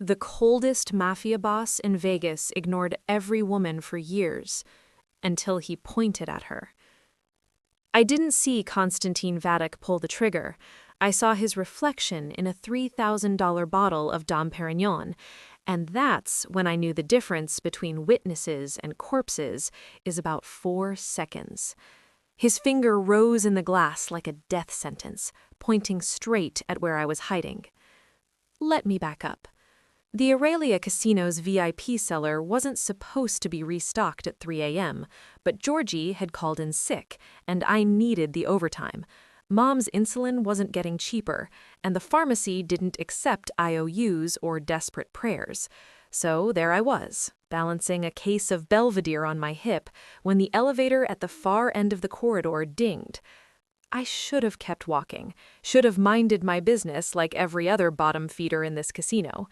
The coldest mafia boss in Vegas ignored every woman for years, until he pointed at her. I didn't see Konstantin Vadik pull the trigger. I saw his reflection in a $3,000 bottle of Dom Pérignon, and that's when I knew the difference between witnesses and corpses is about 4 seconds. His finger rose in the glass like a death sentence, pointing straight at where I was hiding. Let me back up. The Aurelia Casino's VIP cellar wasn't supposed to be restocked at 3 a.m., but Georgie had called in sick, and I needed the overtime. Mom's insulin wasn't getting cheaper, and the pharmacy didn't accept IOUs or desperate prayers. So there I was, balancing a case of Belvedere on my hip, when the elevator at the far end of the corridor dinged. I should have kept walking, should have minded my business like every other bottom feeder in this casino.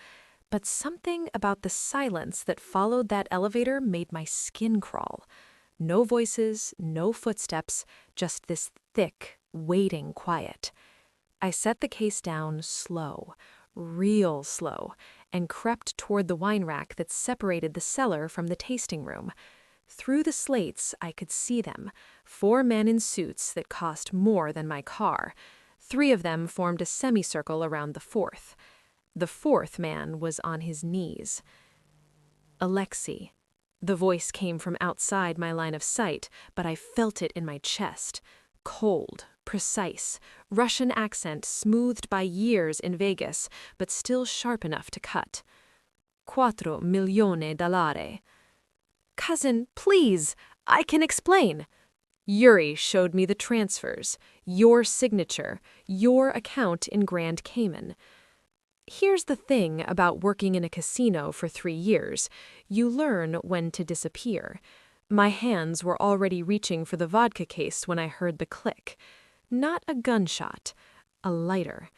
But something about the silence that followed that elevator made my skin crawl. No voices, no footsteps, just this thick, waiting quiet. I set the case down slow, real slow, and crept toward the wine rack that separated the cellar from the tasting room. Through the slates, I could see them, 4 men in suits that cost more than my car. 3 of them formed a semicircle around the 4th. The 4th man was on his knees. Alexei. The voice came from outside my line of sight, but I felt it in my chest. Cold, precise, Russian accent smoothed by years in Vegas, but still sharp enough to cut. 4 milioni. Cousin, please, I can explain. Yuri showed me the transfers, your signature, your account in Grand Cayman. Here's the thing about working in a casino for 3 years. You learn when to disappear. My hands were already reaching for the vodka case when I heard the click. Not a gunshot, a lighter.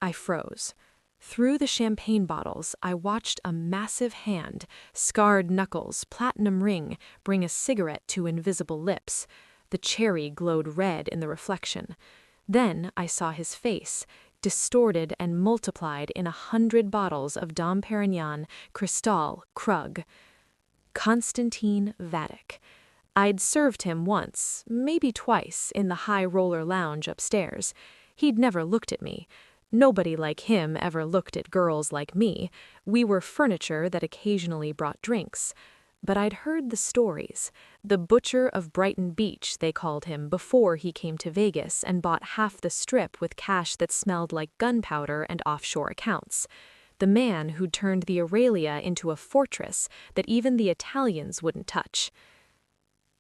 I froze. Through the champagne bottles, I watched a massive hand, scarred knuckles, platinum ring, bring a cigarette to invisible lips. The cherry glowed red in the reflection. Then I saw his face, distorted and multiplied in 100 bottles of Dom Pérignon, Cristal, Krug. Konstantin Vadik. I'd served him once, maybe twice, in the high-roller lounge upstairs. He'd never looked at me. Nobody like him ever looked at girls like me. We were furniture that occasionally brought drinks. But I'd heard the stories. The butcher of Brighton Beach, they called him, before he came to Vegas and bought half the strip with cash that smelled like gunpowder and offshore accounts. The man who turned the Aurelia into a fortress that even the Italians wouldn't touch.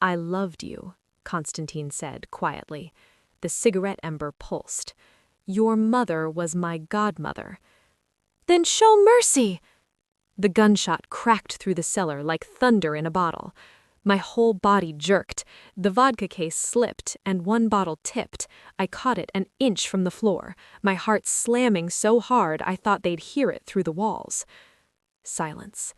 I loved you, Konstantin said quietly. The cigarette ember pulsed. Your mother was my godmother. Then show mercy! The gunshot cracked through the cellar like thunder in a bottle. My whole body jerked. The vodka case slipped, and 1 bottle tipped. I caught it an inch from the floor, my heart slamming so hard I thought they'd hear it through the walls. Silence.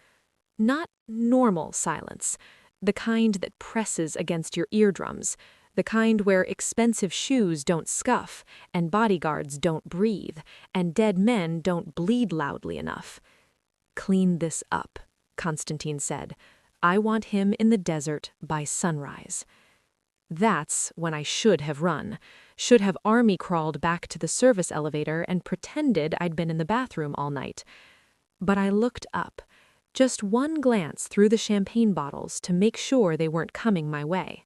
Not normal silence. The kind that presses against your eardrums. The kind where expensive shoes don't scuff, and bodyguards don't breathe, and dead men don't bleed loudly enough. Clean this up, Konstantin said. I want him in the desert by sunrise. That's when I should have run, should have army crawled back to the service elevator and pretended I'd been in the bathroom all night. But I looked up, just 1 glance through the champagne bottles to make sure they weren't coming my way.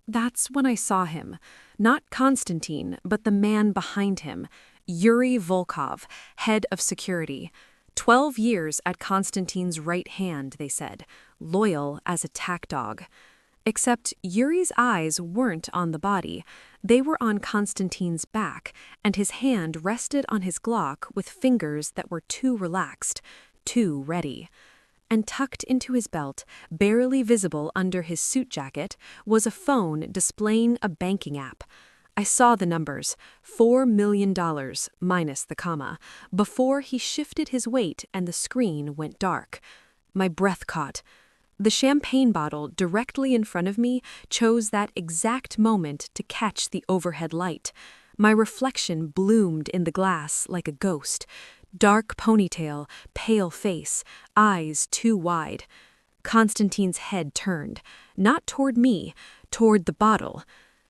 That's when I saw him, not Konstantin, but the man behind him, Yuri Volkov, head of security. 12 years at Konstantin's right hand, they said, loyal as a tack dog. Except Yuri's eyes weren't on the body. They were on Konstantin's back, and his hand rested on his Glock with fingers that were too relaxed, too ready. And tucked into his belt, barely visible under his suit jacket, was a phone displaying a banking app. I saw the numbers, $4 million, minus the comma, before he shifted his weight and the screen went dark. My breath caught. The champagne bottle directly in front of me chose that exact moment to catch the overhead light. My reflection bloomed in the glass like a ghost. Dark ponytail, pale face, eyes too wide. Konstantin's head turned, not toward me, toward the bottle.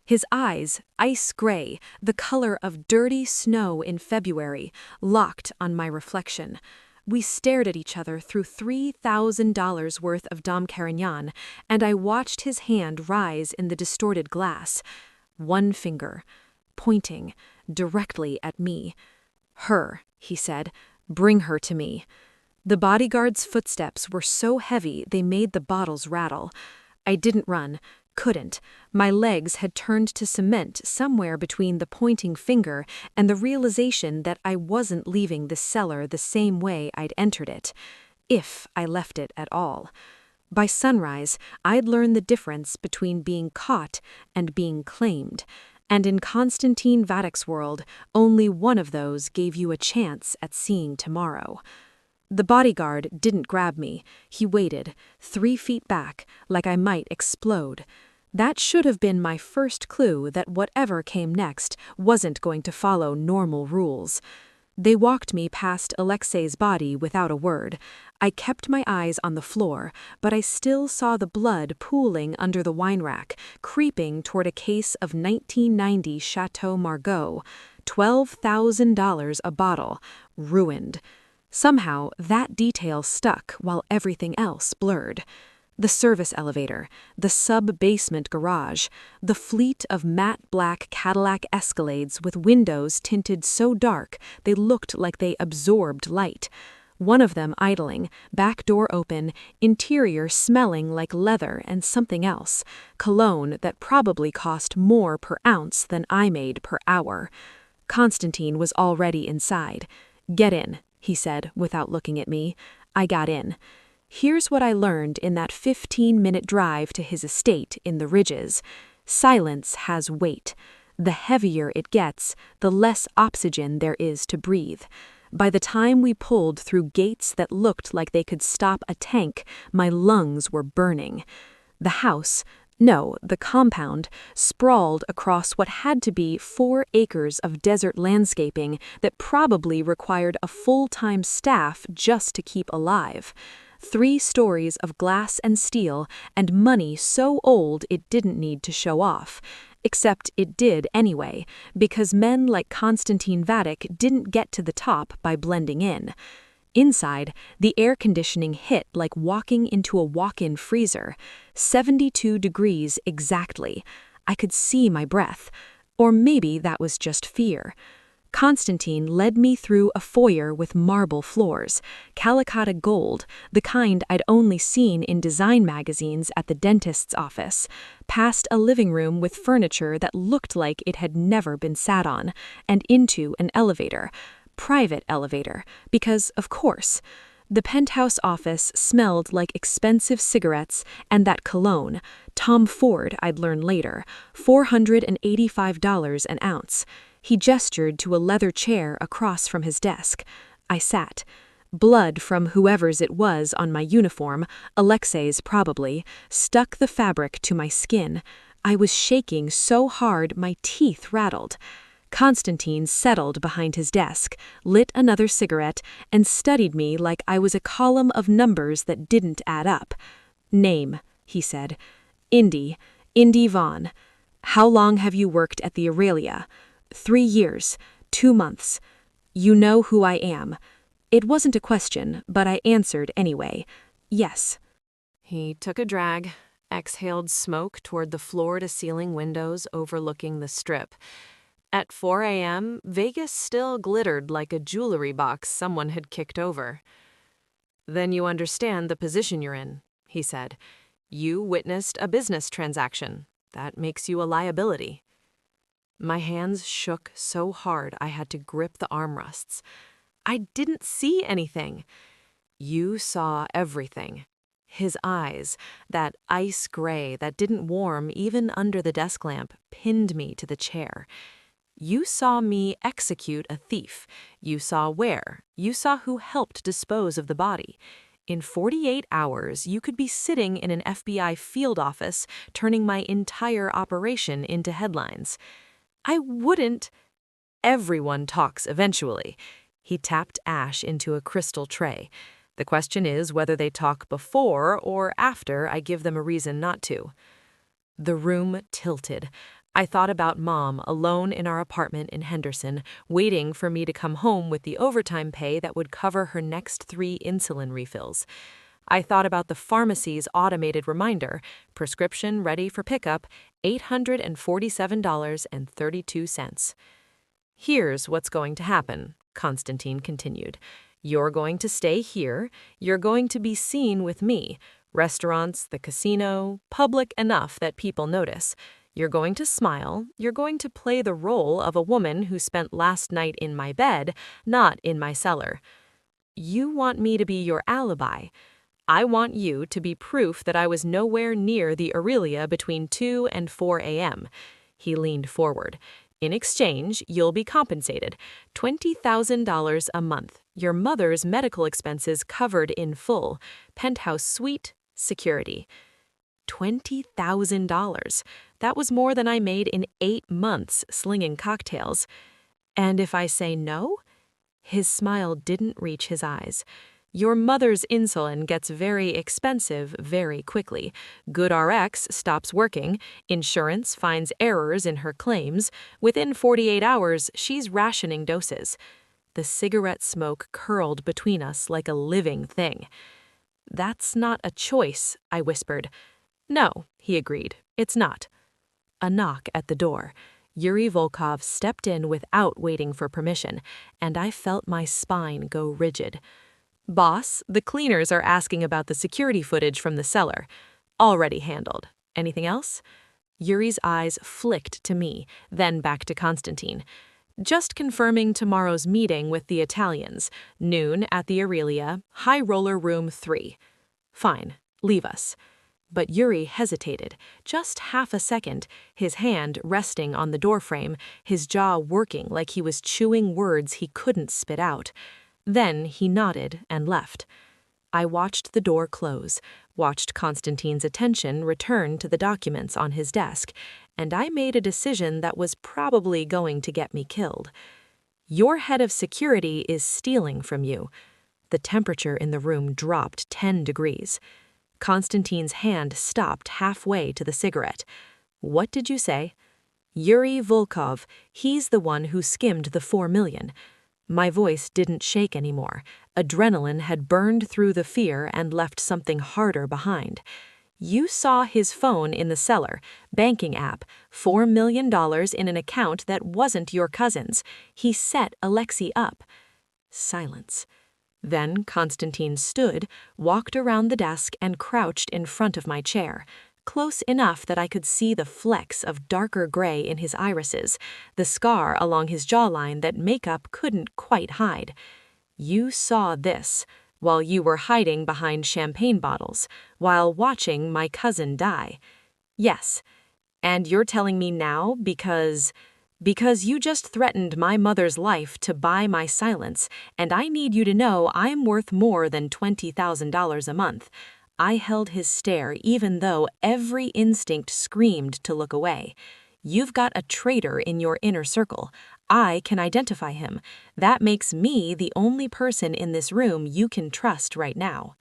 His eyes, ice gray, the color of dirty snow in February, locked on my reflection. We stared at each other through $3,000 worth of Dom Pérignon, and I watched his hand rise in the distorted glass. One finger, pointing directly at me. Her, he said, bring her to me. The bodyguard's footsteps were so heavy they made the bottles rattle. I didn't run, couldn't. My legs had turned to cement somewhere between the pointing finger and the realization that I wasn't leaving the cellar the same way I'd entered it, if I left it at all. By sunrise, I'd learned the difference between being caught and being claimed. And in Konstantin Vadik's world, only one of those gave you a chance at seeing tomorrow. The bodyguard didn't grab me. He waited, 3 feet back, like I might explode. That should have been my first clue that whatever came next wasn't going to follow normal rules. They walked me past Alexei's body without a word. I kept my eyes on the floor, but I still saw the blood pooling under the wine rack, creeping toward a case of 1990 Chateau Margaux, $12,000 a bottle, ruined. Somehow, that detail stuck while everything else blurred. The service elevator, the sub-basement garage, the fleet of matte black Cadillac Escalades with windows tinted so dark they looked like they absorbed light. One of them idling, back door open, interior smelling like leather and something else, cologne that probably cost more per ounce than I made per hour. Konstantin was already inside. "Get in," he said without looking at me. I got in. Here's what I learned in that 15-minute drive to his estate in the Ridges. Silence has weight. The heavier it gets, the less oxygen there is to breathe. By the time we pulled through gates that looked like they could stop a tank, my lungs were burning. The house, no, the compound, sprawled across what had to be 4 acres of desert landscaping that probably required a full-time staff just to keep alive. 3 stories of glass and steel, and money so old it didn't need to show off. Except it did anyway, because men like Konstantin Vadik didn't get to the top by blending in. Inside, the air conditioning hit like walking into a walk-in freezer. 72 degrees exactly. I could see my breath. Or maybe that was just fear. Konstantin led me through a foyer with marble floors, calicotta gold, the kind I'd only seen in design magazines at the dentist's office, past a living room with furniture that looked like it had never been sat on, and into an elevator. Private elevator, because, of course, the penthouse office smelled like expensive cigarettes and that cologne, Tom Ford I'd learn later, $485 an ounce. He gestured to a leather chair across from his desk. I sat. Blood from whoever's it was on my uniform, Alexei's probably, stuck the fabric to my skin. I was shaking so hard my teeth rattled. Konstantin settled behind his desk, lit another cigarette, and studied me like I was a column of numbers that didn't add up. "Name," he said. "Indy Vaughn. How long have you worked at the Aurelia?" 3 years, 2 months. "You know who I am." It wasn't a question, but I answered anyway. "Yes." He took a drag, exhaled smoke toward the floor-to-ceiling windows overlooking the Strip. At 4 a.m., Vegas still glittered like a jewelry box someone had kicked over. "Then you understand the position you're in," he said. "You witnessed a business transaction. That makes you a liability." My hands shook so hard I had to grip the armrests. "I didn't see anything." "You saw everything." His eyes, that ice gray that didn't warm even under the desk lamp, pinned me to the chair. "You saw me execute a thief. You saw where. You saw who helped dispose of the body. In 48 hours, you could be sitting in an FBI field office, turning my entire operation into headlines." "I wouldn't." "Everyone talks eventually. He tapped ash into a crystal tray. The question is whether they talk before or after I give them a reason not to. The room tilted. I thought about Mom alone in our apartment in Henderson, waiting for me to come home with the overtime pay that would cover her next 3 insulin refills. I thought about the pharmacy's automated reminder, prescription ready for pickup, $847.32. Here's what's going to happen, Konstantin continued. You're going to stay here. You're going to be seen with me. Restaurants, the casino, public enough that people notice. You're going to smile. You're going to play the role of a woman who spent last night in my bed, not in my cellar. You want me to be your alibi. I want you to be proof that I was nowhere near the Aurelia between 2 and 4 a.m. He leaned forward. In exchange, you'll be compensated. $20,000 a month. Your mother's medical expenses covered in full. Penthouse suite, security. $20,000. That was more than I made in 8 months slinging cocktails. And if I say no? His smile didn't reach his eyes. Your mother's insulin gets very expensive very quickly. GoodRx stops working. Insurance finds errors in her claims. Within 48 hours, she's rationing doses. The cigarette smoke curled between us like a living thing. That's not a choice, I whispered. No, he agreed. It's not. A knock at the door. Yuri Volkov stepped in without waiting for permission, and I felt my spine go rigid. Boss, the cleaners are asking about the security footage from the cellar. Already handled. Anything else? Yuri's eyes flicked to me, then back to Konstantin. Just confirming tomorrow's meeting with the Italians. Noon at the Aurelia, High Roller Room 3. Fine, leave us. But Yuri hesitated, just half a second, his hand resting on the doorframe, his jaw working like he was chewing words he couldn't spit out. Then he nodded and left. I watched the door close, watched Konstantin's attention return to the documents on his desk, and I made a decision that was probably going to get me killed. Your head of security is stealing from you. The temperature in the room dropped 10 degrees. Konstantin's hand stopped halfway to the cigarette. What did you say? Yuri Volkov, he's the one who skimmed the $4 million. My voice didn't shake anymore. Adrenaline had burned through the fear and left something harder behind. You saw his phone in the cellar, banking app, $4 million in an account that wasn't your cousin's. He set Alexei up. Silence. Then Konstantin stood, walked around the desk and crouched in front of my chair. Close enough that I could see the flecks of darker gray in his irises, the scar along his jawline that makeup couldn't quite hide. You saw this while you were hiding behind champagne bottles, while watching my cousin die. Yes, and you're telling me now because you just threatened my mother's life to buy my silence, and I need you to know I'm worth more than $20,000 a month. I held his stare even though every instinct screamed to look away. You've got a traitor in your inner circle. I can identify him. That makes me the only person in this room you can trust right now.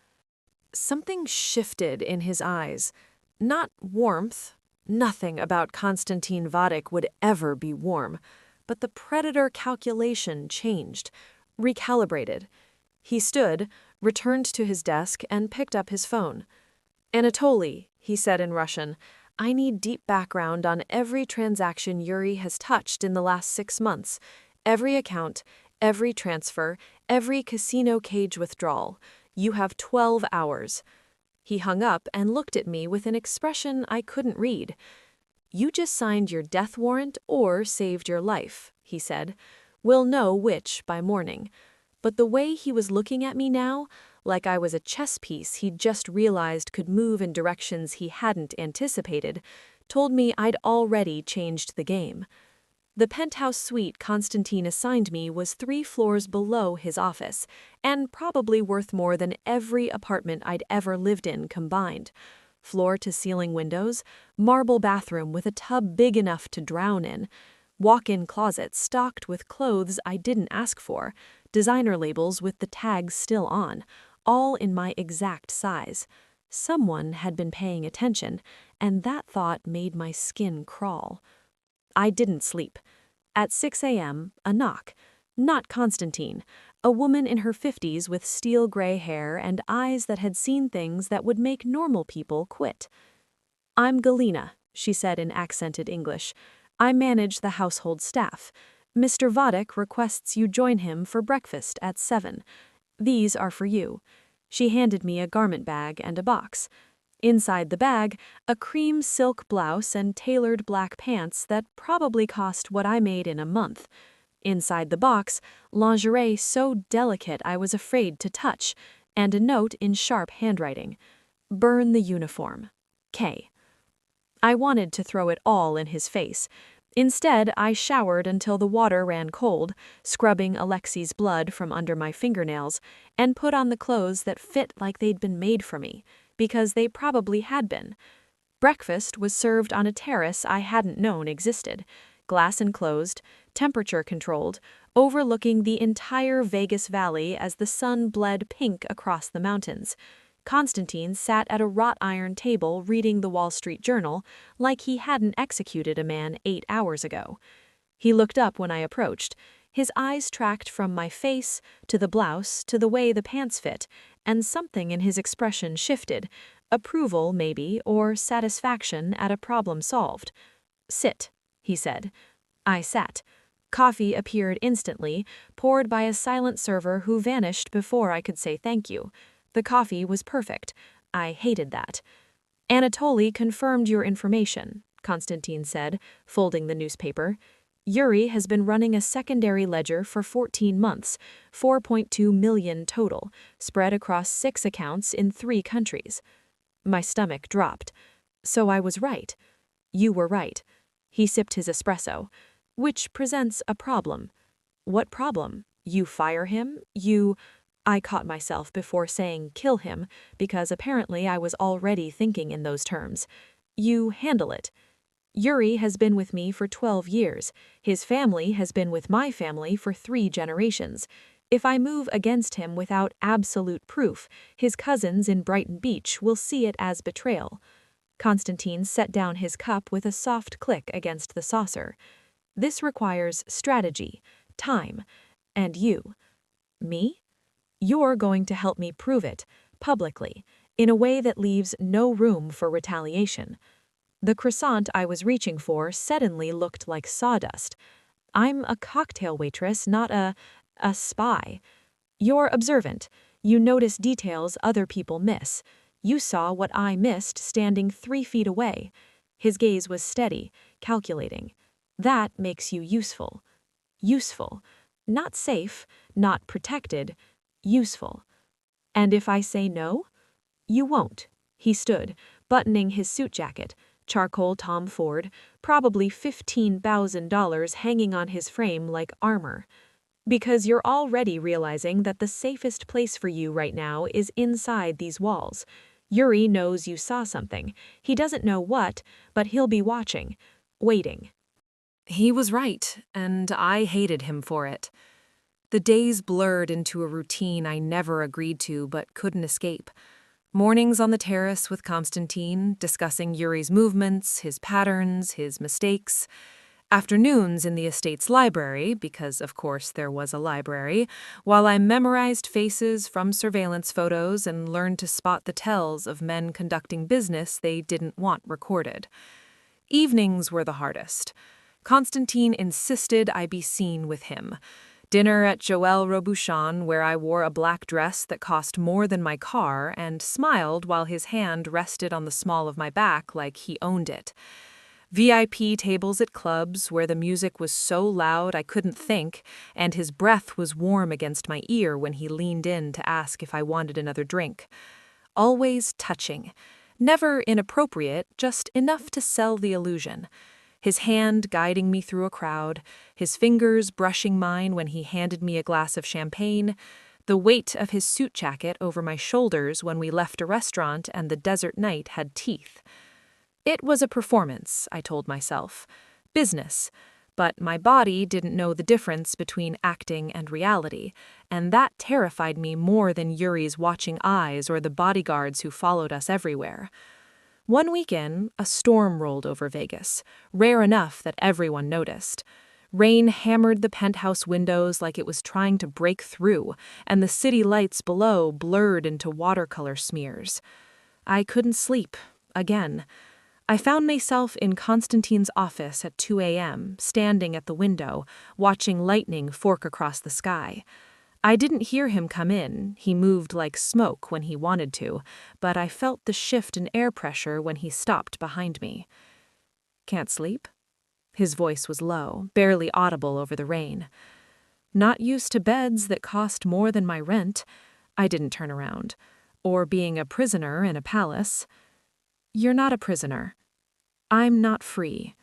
Something shifted in his eyes. Not warmth. Nothing about Konstantin Vadik would ever be warm. But the predator calculation changed, recalibrated. He stood, returned to his desk, and picked up his phone. Anatoly, he said in Russian, I need deep background on every transaction Yuri has touched in the last 6 months. Every account, every transfer, every casino cage withdrawal. You have 12 hours. He hung up and looked at me with an expression I couldn't read. You just signed your death warrant or saved your life, he said. We'll know which by morning. But the way he was looking at me now, like I was a chess piece he'd just realized could move in directions he hadn't anticipated, told me I'd already changed the game. The penthouse suite Konstantin assigned me was 3 floors below his office, and probably worth more than every apartment I'd ever lived in combined. Floor-to-ceiling windows, marble bathroom with a tub big enough to drown in, walk-in closet stocked with clothes I didn't ask for, designer labels with the tags still on, all in my exact size. Someone had been paying attention, and that thought made my skin crawl. I didn't sleep. At 6 a.m., a knock. Not Konstantin, a woman in her 50s with steel gray hair and eyes that had seen things that would make normal people quit. "I'm Galina," she said in accented English. "I manage the household staff. Mr. Vadik requests you join him for breakfast at 7. These are for you." She handed me a garment bag and a box. Inside the bag, a cream silk blouse and tailored black pants that probably cost what I made in a month. Inside the box, lingerie so delicate I was afraid to touch, and a note in sharp handwriting. "Burn the uniform. K." I wanted to throw it all in his face. Instead, I showered until the water ran cold, scrubbing Alexi's blood from under my fingernails, and put on the clothes that fit like they'd been made for me, because they probably had been. Breakfast was served on a terrace I hadn't known existed, glass enclosed, temperature controlled, overlooking the entire Vegas Valley as the sun bled pink across the mountains. Konstantin sat at a wrought iron table reading the Wall Street Journal like he hadn't executed a man 8 hours ago. He looked up when I approached. His eyes tracked from my face to the blouse to the way the pants fit, and something in his expression shifted. Approval, maybe, or satisfaction at a problem solved. "Sit," he said. I sat. Coffee appeared instantly, poured by a silent server who vanished before I could say thank you. The coffee was perfect. I hated that. "Anatoly confirmed your information," Konstantin said, folding the newspaper. "Yuri has been running a secondary ledger for 14 months, 4.2 million total, spread across 6 accounts in 3 countries. My stomach dropped. "So I was right." "You were right." He sipped his espresso. "Which presents a problem." "What problem? You fire him? You—" I caught myself before saying kill him, because apparently I was already thinking in those terms. "You handle it." "Yuri has been with me for 12 years. His family has been with my family for 3 generations. If I move against him without absolute proof, his cousins in Brighton Beach will see it as betrayal." Konstantin set down his cup with a soft click against the saucer. "This requires strategy, time, and you." "Me?" "You're going to help me prove it, publicly, in a way that leaves no room for retaliation." The croissant I was reaching for suddenly looked like sawdust. "I'm a cocktail waitress, not a spy." "You're observant. You notice details other people miss. You saw what I missed standing 3 feet away." His gaze was steady, calculating. "That makes you useful." Useful. Not safe, not protected. Useful. "And if I say no?" "You won't." He stood, buttoning his suit jacket, charcoal Tom Ford, probably $15,000 hanging on his frame like armor. "Because you're already realizing that the safest place for you right now is inside these walls. Yuri knows you saw something. He doesn't know what, but he'll be watching, waiting." He was right, and I hated him for it. The days blurred into a routine I never agreed to but couldn't escape. Mornings on the terrace with Konstantin, discussing Yuri's movements, his patterns, his mistakes. Afternoons in the estate's library, because of course there was a library, while I memorized faces from surveillance photos and learned to spot the tells of men conducting business they didn't want recorded. Evenings were the hardest. Konstantin insisted I be seen with him. Dinner at Joël Robuchon, where I wore a black dress that cost more than my car and smiled while his hand rested on the small of my back like he owned it. VIP tables at clubs where the music was so loud I couldn't think, and his breath was warm against my ear when he leaned in to ask if I wanted another drink. Always touching. Never inappropriate, just enough to sell the illusion. His hand guiding me through a crowd, his fingers brushing mine when he handed me a glass of champagne, the weight of his suit jacket over my shoulders when we left a restaurant and the desert night had teeth. It was a performance, I told myself. Business. But my body didn't know the difference between acting and reality, and that terrified me more than Yuri's watching eyes or the bodyguards who followed us everywhere. One weekend, a storm rolled over Vegas, rare enough that everyone noticed. Rain hammered the penthouse windows like it was trying to break through, and the city lights below blurred into watercolor smears. I couldn't sleep, again. I found myself in Konstantin's office at 2 a.m., standing at the window, watching lightning fork across the sky. I didn't hear him come in, he moved like smoke when he wanted to, but I felt the shift in air pressure when he stopped behind me. "Can't sleep?" His voice was low, barely audible over the rain. Not used to beds that cost more than my rent. I didn't turn around. Or being a prisoner in a palace. "You're not a prisoner. I'm not free."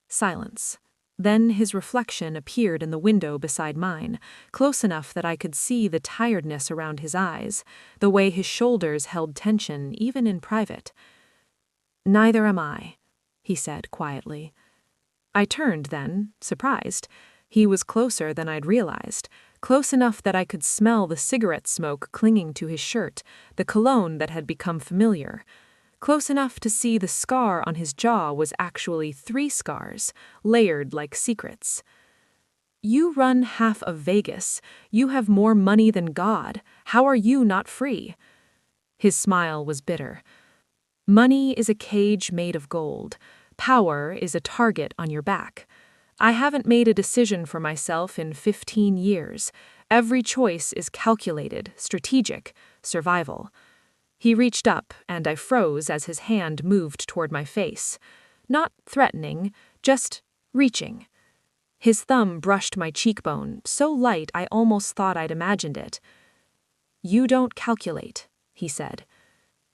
Silence. Then his reflection appeared in the window beside mine, close enough that I could see the tiredness around his eyes, the way his shoulders held tension even in private. "Neither am I," he said quietly. I turned then, surprised. He was closer than I'd realized, close enough that I could smell the cigarette smoke clinging to his shirt, the cologne that had become familiar. Close enough to see the scar on his jaw was actually 3 scars, layered like secrets. "You run half of Vegas. You have more money than God. How are you not free?" His smile was bitter. "Money is a cage made of gold. Power is a target on your back. I haven't made a decision for myself in 15 years. Every choice is calculated, strategic, survival." He reached up, and I froze as his hand moved toward my face. Not threatening, just reaching. His thumb brushed my cheekbone, so light I almost thought I'd imagined it. "You don't calculate," he said.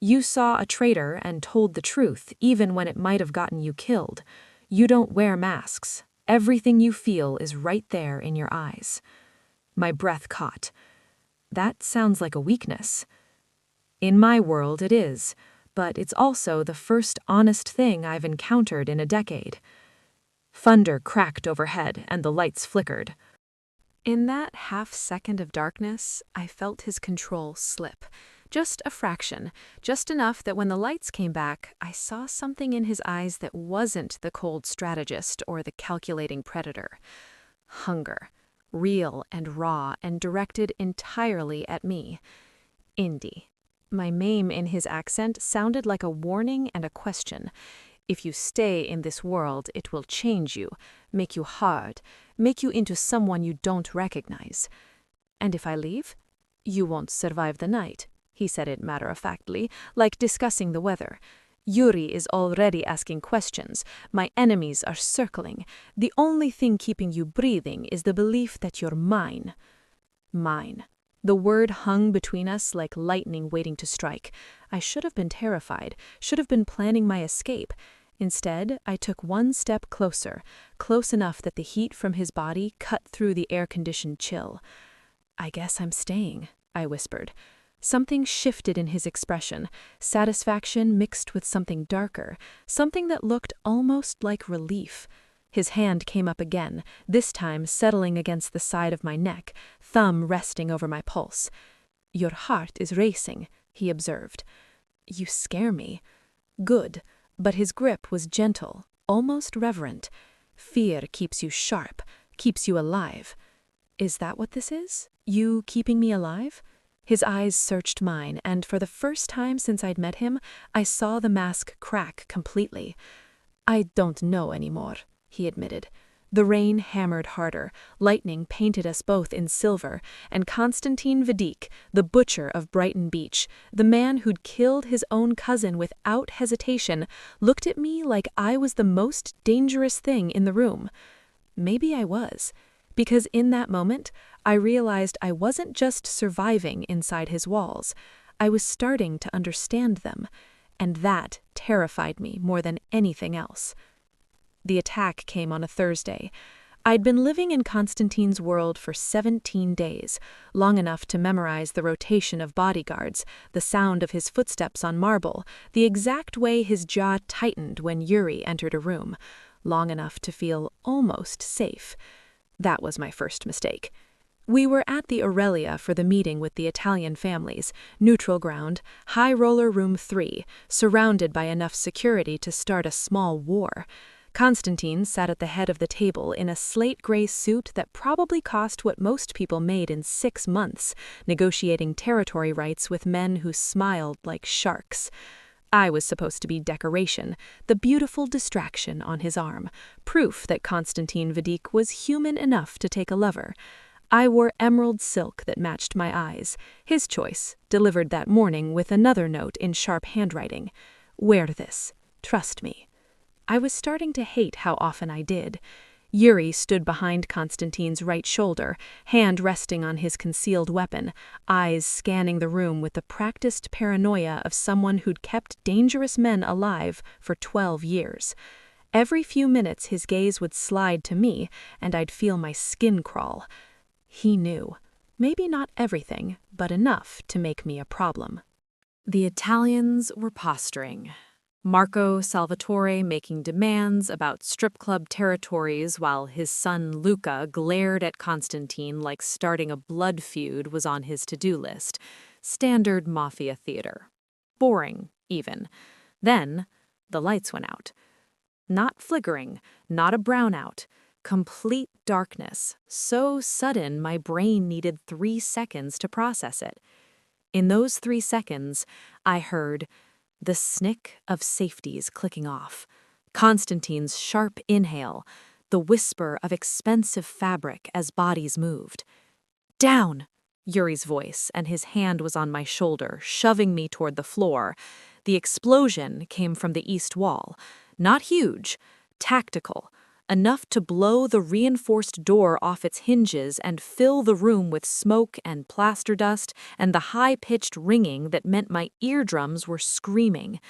"You saw a traitor and told the truth, even when it might have gotten you killed. You don't wear masks. Everything you feel is right there in your eyes." My breath caught. That sounds like a weakness. In my world it is, but it's also the first honest thing I've encountered in a decade. Thunder cracked overhead and the lights flickered. In that half-second of darkness, I felt his control slip. Just a fraction, just enough that when the lights came back, I saw something in his eyes that wasn't the cold strategist or the calculating predator. Hunger, real and raw and directed entirely at me. Indy. My name in his accent sounded like a warning and a question. If you stay in this world, it will change you, make you hard, make you into someone you don't recognize. And if I leave, you won't survive the night. He said it matter-of-factly, like discussing the weather. Yuri is already asking questions. My enemies are circling. The only thing keeping you breathing is the belief that you're mine. Mine. The word hung between us like lightning waiting to strike. I should have been terrified, should have been planning my escape. Instead, I took one step closer, close enough that the heat from his body cut through the air-conditioned chill. "I guess I'm staying," I whispered. Something shifted in his expression, satisfaction mixed with something darker, something that looked almost like relief. His hand came up again, this time settling against the side of my neck, thumb resting over my pulse. "Your heart is racing," he observed. "You scare me." Good, but his grip was gentle, almost reverent. Fear keeps you sharp, keeps you alive. Is that what this is? You keeping me alive? His eyes searched mine, and for the first time since I'd met him, I saw the mask crack completely. "I don't know anymore," he admitted. The rain hammered harder, lightning painted us both in silver, and Konstantin Vadik, the butcher of Brighton Beach, the man who'd killed his own cousin without hesitation, looked at me like I was the most dangerous thing in the room. Maybe I was. Because in that moment, I realized I wasn't just surviving inside his walls. I was starting to understand them, and that terrified me more than anything else. The attack came on a Thursday. I'd been living in Konstantin's world for 17 days, long enough to memorize the rotation of bodyguards, the sound of his footsteps on marble, the exact way his jaw tightened when Yuri entered a room. long enough to feel almost safe. That was my first mistake. We were at the Aurelia for the meeting with the Italian families, neutral ground, high roller room 3, surrounded by enough security to start a small war. Konstantin sat at the head of the table in a slate-gray suit that probably cost what most people made in 6 months, negotiating territory rights with men who smiled like sharks. I was supposed to be decoration, the beautiful distraction on his arm, proof that Konstantin Vadik was human enough to take a lover. I wore emerald silk that matched my eyes, his choice, delivered that morning with another note in sharp handwriting. Wear this. Trust me. I was starting to hate how often I did. Yuri stood behind Konstantin's right shoulder, hand resting on his concealed weapon, eyes scanning the room with the practiced paranoia of someone who'd kept dangerous men alive for 12 years. Every few minutes his gaze would slide to me, and I'd feel my skin crawl. He knew. Maybe not everything, but enough to make me a problem. The Italians were posturing. Marco Salvatore making demands about strip club territories while his son Luca glared at Konstantin like starting a blood feud was on his to-do list. Standard mafia theater. Boring, even. Then, the lights went out. Not flickering, not a brownout. Complete darkness, so sudden my brain needed 3 seconds to process it. In those 3 seconds, I heard the snick of safeties clicking off, Konstantin's sharp inhale, the whisper of expensive fabric as bodies moved. Down! Yuri's voice, and his hand was on my shoulder, shoving me toward the floor. The explosion came from the east wall. Not huge, tactical. Enough to blow the reinforced door off its hinges and fill the room with smoke and plaster dust and the high-pitched ringing that meant my eardrums were screaming.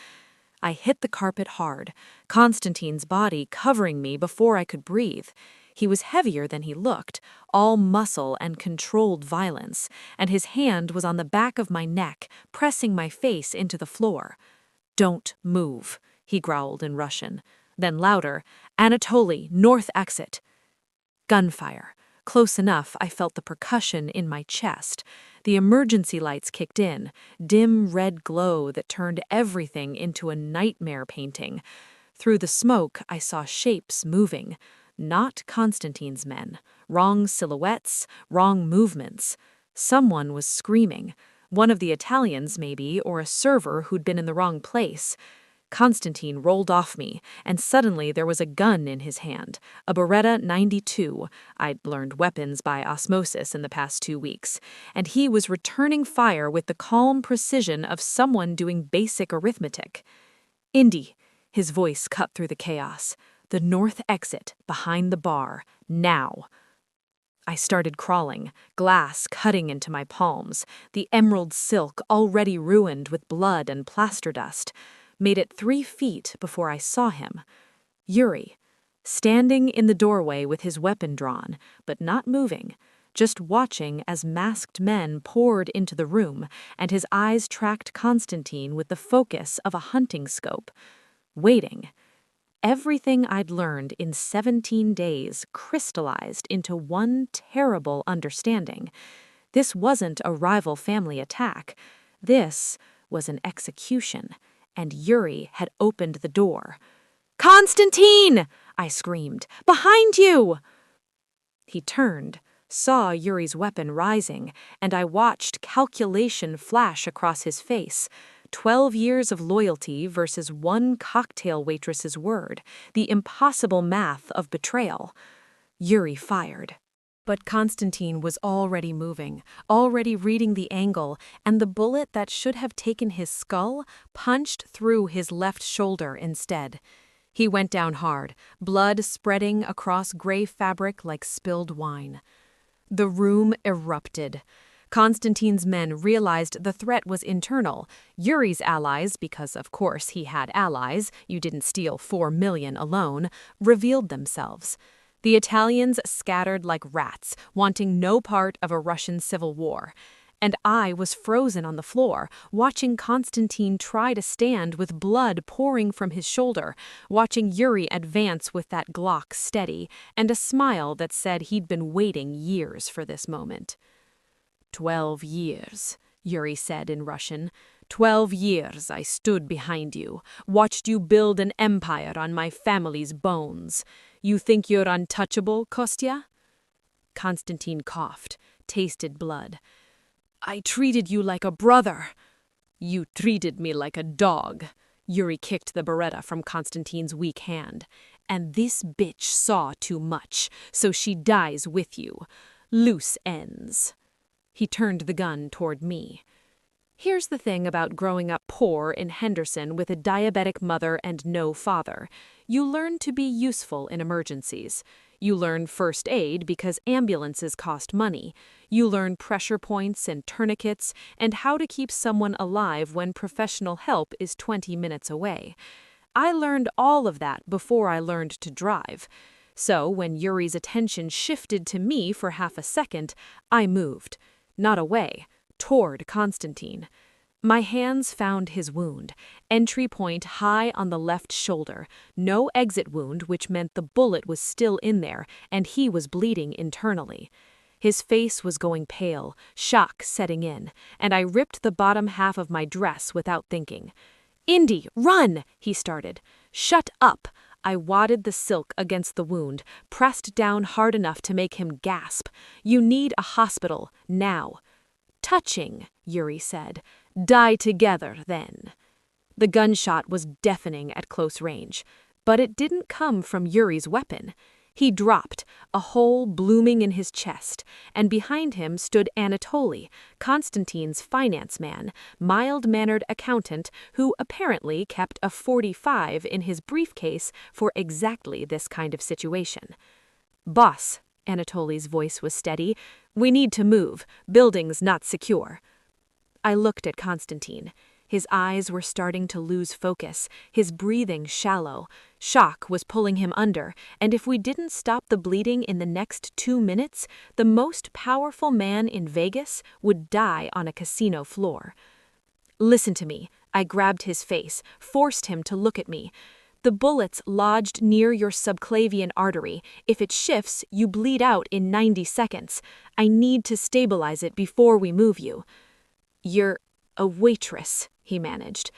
I hit the carpet hard, Konstantin's body covering me before I could breathe. He was heavier than he looked, all muscle and controlled violence, and his hand was on the back of my neck, pressing my face into the floor. "Don't move," he growled in Russian. Then louder, "Anatoly, north exit." Gunfire. Close enough I felt the percussion in my chest. The emergency lights kicked in, dim red glow that turned everything into a nightmare painting. Through the smoke I saw shapes moving. Not Konstantin's men. Wrong silhouettes, wrong movements. Someone was screaming. One of the Italians, maybe, or a server who'd been in the wrong place. Konstantin rolled off me, and suddenly there was a gun in his hand, a Beretta 92. I'd learned weapons by osmosis in the past 2 weeks, and he was returning fire with the calm precision of someone doing basic arithmetic. "Indy," his voice cut through the chaos. "The north exit, behind the bar, now." I started crawling, glass cutting into my palms, the emerald silk already ruined with blood and plaster dust. Made it 3 feet before I saw him. Yuri, standing in the doorway with his weapon drawn, but not moving, just watching as masked men poured into the room, and his eyes tracked Konstantin with the focus of a hunting scope. Waiting. Everything I'd learned in 17 days crystallized into one terrible understanding. This wasn't a rival family attack. This was an execution. And Yuri had opened the door. "Konstantin!" I screamed. "Behind you!" He turned, saw Yuri's weapon rising, and I watched calculation flash across his face. 12 years of loyalty versus 1 cocktail waitress's word, the impossible math of betrayal. Yuri fired. But Konstantin was already moving, already reading the angle, and the bullet that should have taken his skull punched through his left shoulder instead. He went down hard, blood spreading across gray fabric like spilled wine. The room erupted. Konstantin's men realized the threat was internal. Yuri's allies, because of course he had allies, you didn't steal 4 million alone, revealed themselves. The Italians scattered like rats, wanting no part of a Russian civil war. and I was frozen on the floor, watching Konstantin try to stand with blood pouring from his shoulder, watching Yuri advance with that Glock steady, and a smile that said he'd been waiting years for this moment. 12 years, Yuri said in Russian. 12 years I stood behind you, watched you build an empire on my family's bones. You think you're untouchable, Kostya? Konstantin coughed, tasted blood. I treated you like a brother. You treated me like a dog. Yuri kicked the Beretta from Konstantin's weak hand. And this bitch saw too much, so she dies with you. Loose ends. He turned the gun toward me. Here's the thing about growing up poor in Henderson with a diabetic mother and no father. You learn to be useful in emergencies. You learn first aid because ambulances cost money. You learn pressure points and tourniquets and how to keep someone alive when professional help is 20 minutes away. I learned all of that before I learned to drive. So when Yuri's attention shifted to me for half a second, I moved. Not away. Toward Konstantin. My hands found his wound, entry point high on the left shoulder, no exit wound, which meant the bullet was still in there and he was bleeding internally. His face was going pale, shock setting in, and I ripped the bottom half of my dress without thinking. Indy, run, he started. Shut up. I wadded the silk against the wound, pressed down hard enough to make him gasp. You need a hospital, now. Touching, Yuri said. Die together, then. The gunshot was deafening at close range, but it didn't come from Yuri's weapon. He dropped, a hole blooming in his chest, and behind him stood Anatoly, Konstantin's finance man, mild-mannered accountant who apparently kept a .45 in his briefcase for exactly this kind of situation. Boss, Anatoly's voice was steady. We need to move. Building's not secure. I looked at Konstantin. His eyes were starting to lose focus, his breathing shallow. Shock was pulling him under, and if we didn't stop the bleeding in the next 2 minutes, the most powerful man in Vegas would die on a casino floor. Listen to me. I grabbed his face, forced him to look at me. The bullet's lodged near your subclavian artery. If it shifts, you bleed out in 90 seconds. I need to stabilize it before we move you. You're a waitress, he managed.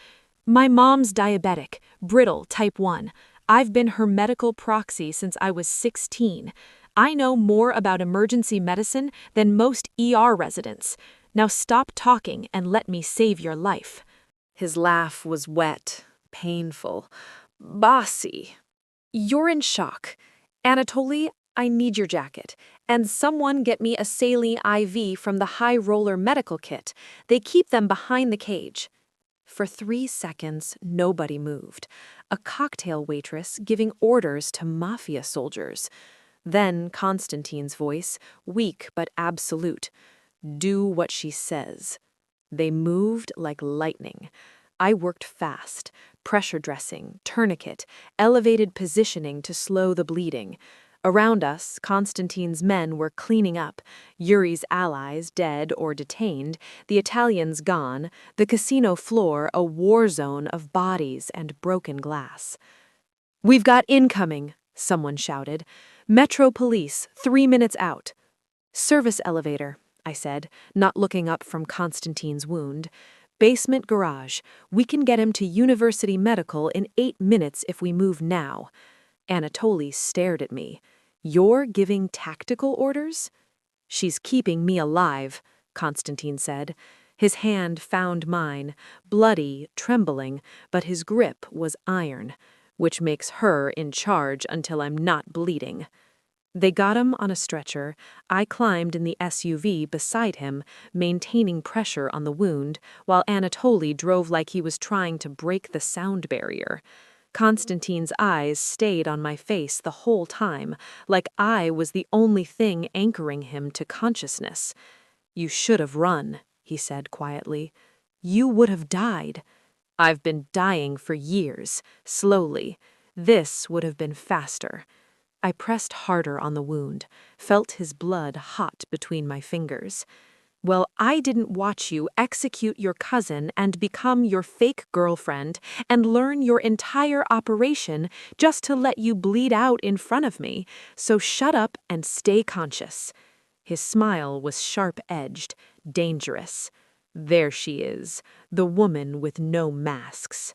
My mom's diabetic, brittle, type 1. I've been her medical proxy since I was 16. I know more about emergency medicine than most ER residents. Now stop talking and let me save your life. His laugh was wet, painful. Bossy. You're in shock. Anatoly, I need your jacket. And someone get me a saline IV from the high roller medical kit. They keep them behind the cage. For 3 seconds, nobody moved. A cocktail waitress giving orders to mafia soldiers. Then Konstantin's voice, weak but absolute. Do what she says. They moved like lightning. I worked fast, pressure dressing, tourniquet, elevated positioning to slow the bleeding. Around us, Konstantin's men were cleaning up, Yuri's allies dead or detained, the Italians gone, the casino floor a war zone of bodies and broken glass. We've got incoming, someone shouted. Metro Police, 3 minutes out. Service elevator, I said, not looking up from Konstantin's wound. Basement garage. We can get him to University Medical in 8 minutes if we move now. Anatoly stared at me. You're giving tactical orders? She's keeping me alive, Konstantin said. His hand found mine, bloody, trembling, but his grip was iron, which makes her in charge until I'm not bleeding. They got him on a stretcher. I climbed in the SUV beside him, maintaining pressure on the wound, while Anatoly drove like he was trying to break the sound barrier. Konstantin's eyes stayed on my face the whole time, like I was the only thing anchoring him to consciousness. You should have run, he said quietly. You would have died. I've been dying for years, slowly. This would have been faster. I pressed harder on the wound, felt his blood hot between my fingers. Well, I didn't watch you execute your cousin and become your fake girlfriend and learn your entire operation just to let you bleed out in front of me, so shut up and stay conscious." His smile was sharp-edged, dangerous. There she is, the woman with no masks.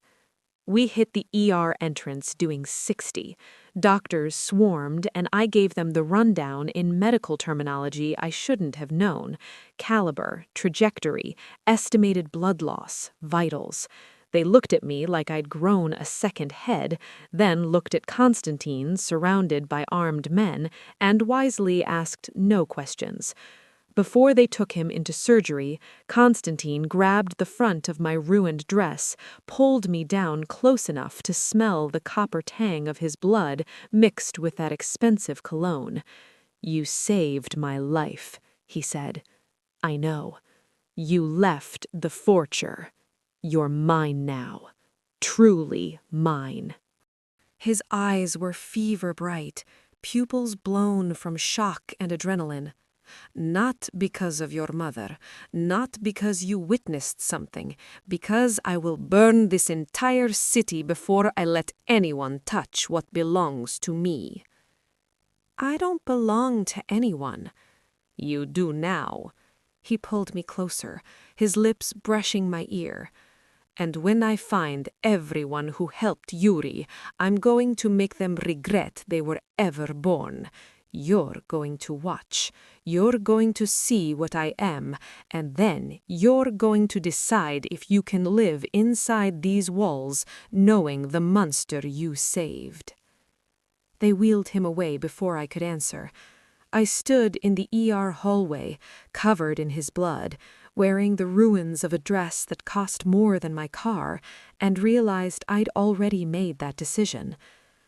We hit the ER entrance doing 60. Doctors swarmed, and I gave them the rundown in medical terminology I shouldn't have known: caliber, trajectory, estimated blood loss, vitals. They looked at me like I'd grown a second head, then looked at Konstantin, surrounded by armed men, and wisely asked no questions. Before they took him into surgery, Konstantin grabbed the front of my ruined dress, pulled me down close enough to smell the copper tang of his blood mixed with that expensive cologne. "You saved my life," he said. "I know. You left the fortune. You're mine now. Truly mine." His eyes were fever bright, pupils blown from shock and adrenaline. "Not because of your mother, not because you witnessed something, because I will burn this entire city before I let anyone touch what belongs to me." "I don't belong to anyone." "You do now." He pulled me closer, his lips brushing my ear. "And when I find everyone who helped Yuri, I'm going to make them regret they were ever born. You're going to watch. You're going to see what I am, and then you're going to decide if you can live inside these walls knowing the monster you saved." They wheeled him away before I could answer. I stood in the ER hallway, covered in his blood, wearing the ruins of a dress that cost more than my car, and realized I'd already made that decision.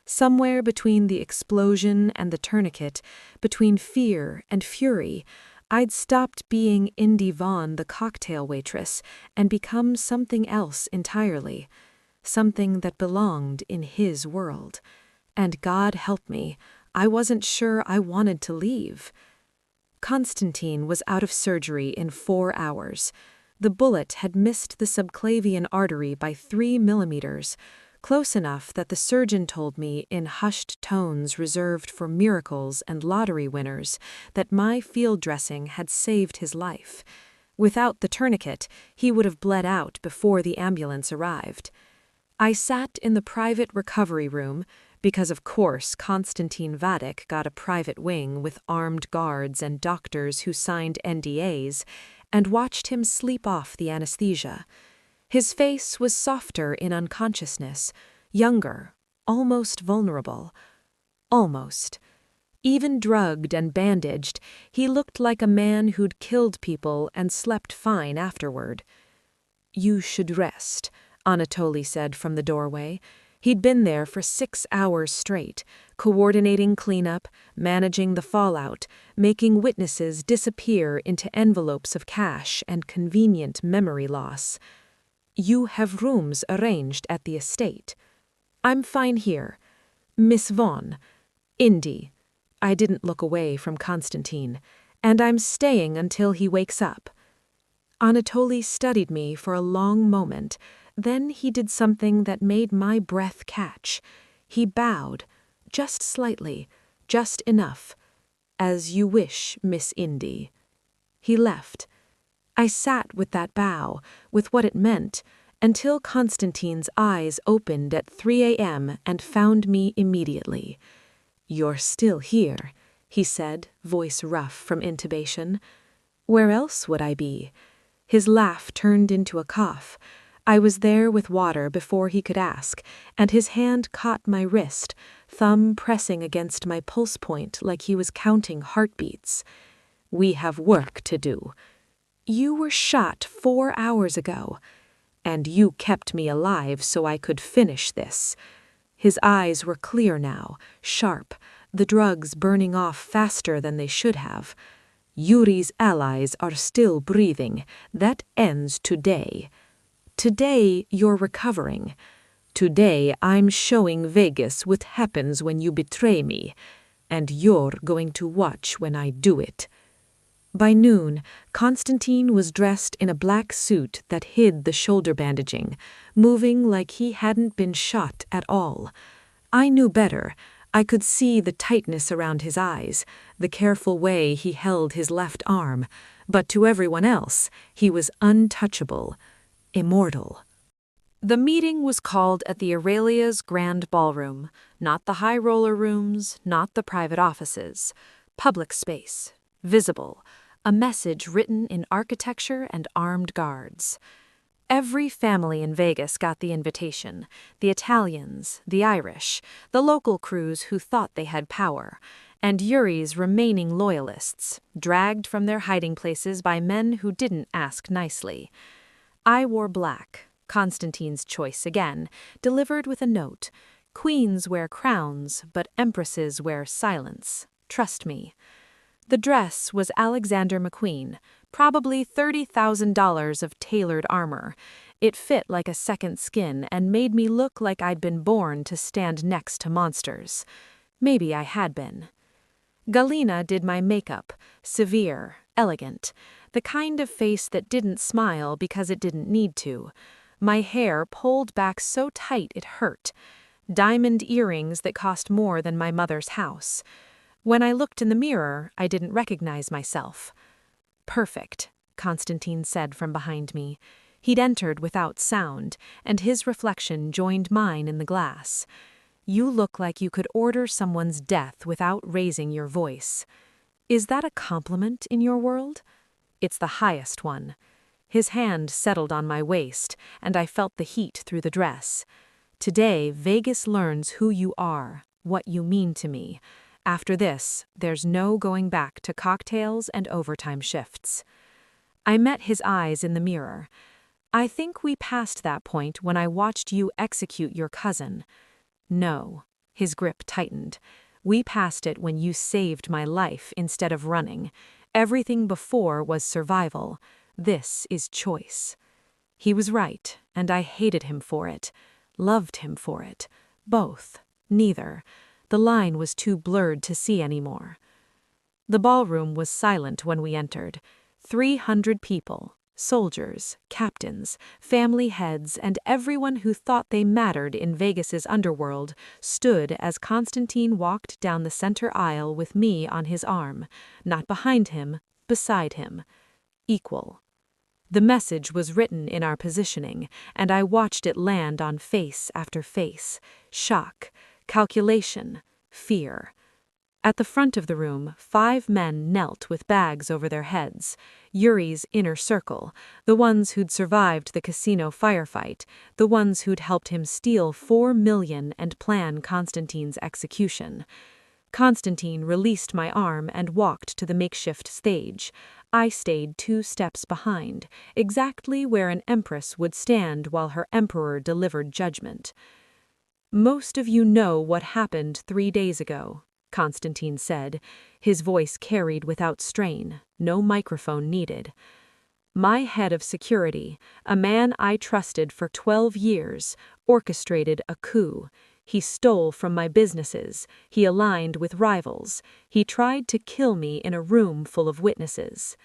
Somewhere between the explosion and the tourniquet, between fear and fury, I'd stopped being Indy Vaughn, the cocktail waitress, and become something else entirely. Something that belonged in his world. And God help me, I wasn't sure I wanted to leave. Konstantin was out of surgery in 4 hours. The bullet had missed the subclavian artery by 3 millimeters, close enough that the surgeon told me in hushed tones reserved for miracles and lottery winners that my field dressing had saved his life. Without the tourniquet, he would have bled out before the ambulance arrived. I sat in the private recovery room, because of course Konstantin Vadik got a private wing with armed guards and doctors who signed NDAs, and watched him sleep off the anesthesia. His face was softer in unconsciousness, younger, almost vulnerable. Almost. Even drugged and bandaged, he looked like a man who'd killed people and slept fine afterward. "You should rest," Anatoly said from the doorway. He'd been there for 6 hours straight, coordinating cleanup, managing the fallout, making witnesses disappear into envelopes of cash and convenient memory loss. "You have rooms arranged at the estate." "I'm fine here. Miss Vaughn. Indy." I didn't look away from Konstantin. "And I'm staying until he wakes up." Anatoly studied me for a long moment. Then he did something that made my breath catch. He bowed, just slightly, just enough. "As you wish, Miss Indy." He left. I sat with that bow, with what it meant, until Konstantin's eyes opened at 3 a.m. and found me immediately. "You're still here," he said, voice rough from intubation. "Where else would I be?" His laugh turned into a cough. I was there with water before he could ask, and his hand caught my wrist, thumb pressing against my pulse point like he was counting heartbeats. "We have work to do." "You were shot 4 hours ago." "And you kept me alive so I could finish this." His eyes were clear now, sharp, the drugs burning off faster than they should have. "Yuri's allies are still breathing. That ends today. Today you're recovering. Today I'm showing Vegas what happens when you betray me. And you're going to watch when I do it." By noon, Konstantin was dressed in a black suit that hid the shoulder bandaging, moving like he hadn't been shot at all. I knew better. I could see the tightness around his eyes, the careful way he held his left arm, but to everyone else, he was untouchable, immortal. The meeting was called at the Aurelia's Grand Ballroom, not the high roller rooms, not the private offices. Public space, visible, a message written in architecture and armed guards. Every family in Vegas got the invitation, the Italians, the Irish, the local crews who thought they had power, and Yuri's remaining loyalists, dragged from their hiding places by men who didn't ask nicely. I wore black, Konstantin's choice again, delivered with a note. Queens wear crowns, but empresses wear silence. Trust me. The dress was Alexander McQueen, probably $30,000 of tailored armor. It fit like a second skin and made me look like I'd been born to stand next to monsters. Maybe I had been. Galina did my makeup, severe, elegant, the kind of face that didn't smile because it didn't need to. My hair pulled back so tight it hurt. Diamond earrings that cost more than my mother's house. When I looked in the mirror, I didn't recognize myself. Perfect, Konstantin said from behind me. He'd entered without sound, and his reflection joined mine in the glass. You look like you could order someone's death without raising your voice. Is that a compliment in your world? It's the highest one. His hand settled on my waist, and I felt the heat through the dress. Today, Vegas learns who you are, what you mean to me. After this, there's no going back to cocktails and overtime shifts. I met his eyes in the mirror. I think we passed that point when I watched you execute your cousin. No, his grip tightened. We passed it when you saved my life instead of running. Everything before was survival. This is choice. He was right, and I hated him for it. Loved him for it. Both. Neither. The line was too blurred to see anymore. The ballroom was silent when we entered. 300 people. Soldiers, captains, family heads, and everyone who thought they mattered in Vegas's underworld stood as Konstantin walked down the center aisle with me on his arm, not behind him, beside him. Equal. The message was written in our positioning, and I watched it land on face after face. Shock, calculation, fear. At the front of the room, 5 men knelt with bags over their heads. Yuri's inner circle, the ones who'd survived the casino firefight, the ones who'd helped him steal $4 million and plan Konstantin's execution. Konstantin released my arm and walked to the makeshift stage. I stayed 2 steps behind, exactly where an empress would stand while her emperor delivered judgment. Most of you know what happened 3 days ago, Konstantin said, his voice carried without strain, no microphone needed. My head of security, a man I trusted for 12 years, orchestrated a coup. He stole from my businesses. He aligned with rivals. He tried to kill me in a room full of witnesses.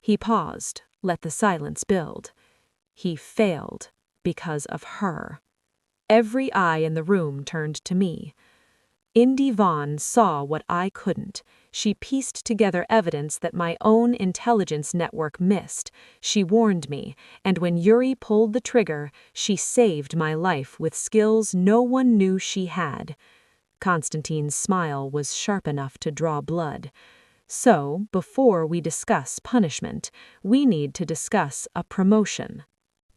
He paused, let the silence build. He failed because of her. Every eye in the room turned to me. Indy Vaughn saw what I couldn't. She pieced together evidence that my own intelligence network missed. She warned me, and when Yuri pulled the trigger, she saved my life with skills no one knew she had. Konstantin's smile was sharp enough to draw blood. So, before we discuss punishment, we need to discuss a promotion.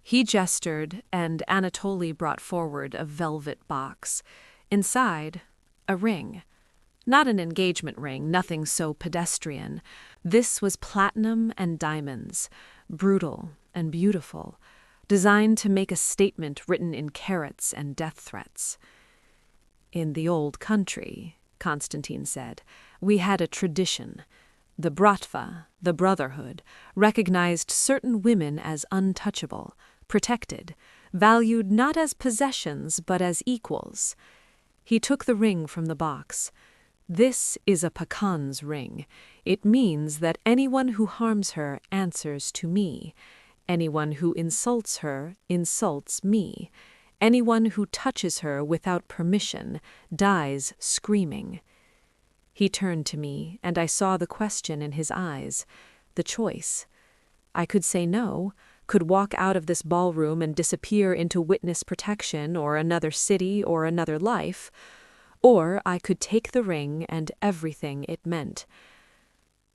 He gestured, and Anatoly brought forward a velvet box. Inside, a ring. Not an engagement ring, nothing so pedestrian. This was platinum and diamonds, brutal and beautiful, designed to make a statement written in carats and death threats. In the old country, Konstantin said, we had a tradition. The bratva, the brotherhood, recognized certain women as untouchable, protected, valued not as possessions but as equals. He took the ring from the box. This is a Pacan's ring. It means that anyone who harms her answers to me. Anyone who insults her insults me. Anyone who touches her without permission dies screaming." He turned to me, and I saw the question in his eyes, the choice. I could say no, could walk out of this ballroom and disappear into witness protection or another city or another life, or I could take the ring and everything it meant.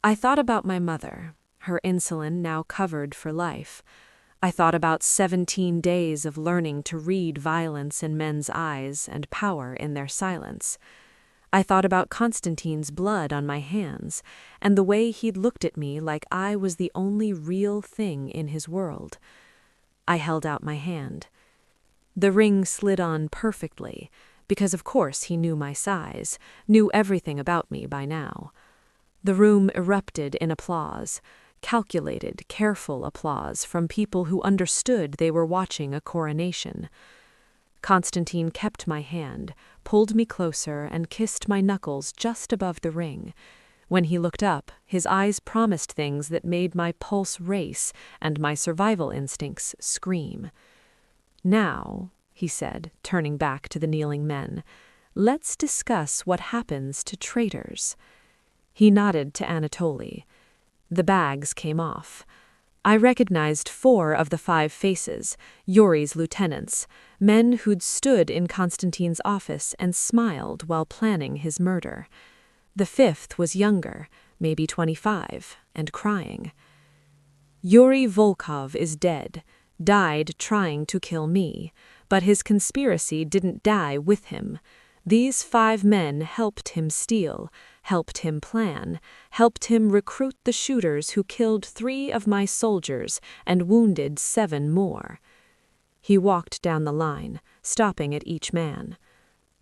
I thought about my mother, her insulin now covered for life. I thought about 17 days of learning to read violence in men's eyes and power in their silence. I thought about Konstantin's blood on my hands, and the way he'd looked at me like I was the only real thing in his world. I held out my hand. The ring slid on perfectly, because of course he knew my size, knew everything about me by now. The room erupted in applause, calculated, careful applause from people who understood they were watching a coronation. Konstantin kept my hand, pulled me closer, and kissed my knuckles just above the ring. When he looked up, his eyes promised things that made my pulse race and my survival instincts scream. "Now," he said, turning back to the kneeling men, "let's discuss what happens to traitors." He nodded to Anatoly. The bags came off. I recognized 4 of the 5 faces, Yuri's lieutenants, men who'd stood in Konstantin's office and smiled while planning his murder. The 5th was younger, maybe 25, and crying. "Yuri Volkov is dead, died trying to kill me, but his conspiracy didn't die with him. These 5 men helped him steal, helped him plan, helped him recruit the shooters who killed 3 of my soldiers and wounded 7 more." He walked down the line, stopping at each man.